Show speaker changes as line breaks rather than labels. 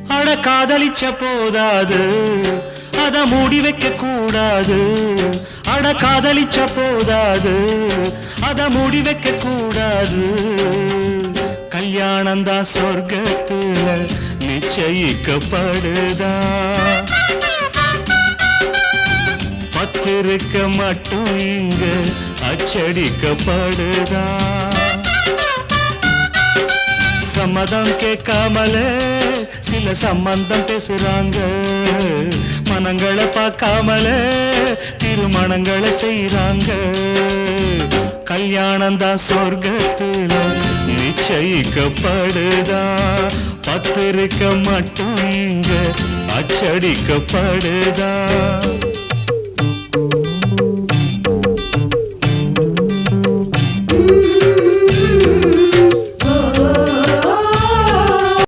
அட காதலிச்ச போதாது அத மூடி வைக்க கூடாது. அட காதலிச்ச போதாது அத மூடி வைக்க கூடாது. கல்யாணம் தான் சொர்க்கத்துல நிச்சயிக்கப்படுதா. பத்திருக்க மட்டும் இங்க அச்சடிக்கப்படுதா. சம்மதம் கேட்காமலே சில சம்பந்தம் பேசுறாங்க. மனங்களை பார்க்காமலே திருமணங்களை செய்றாங்க. கல்யாணம் தான் சொர்க்கத்துல நிச்சயிக்கப்படுதா. பத்திருக்க மட்டும் இங்க அச்சடிக்கப்படுதா.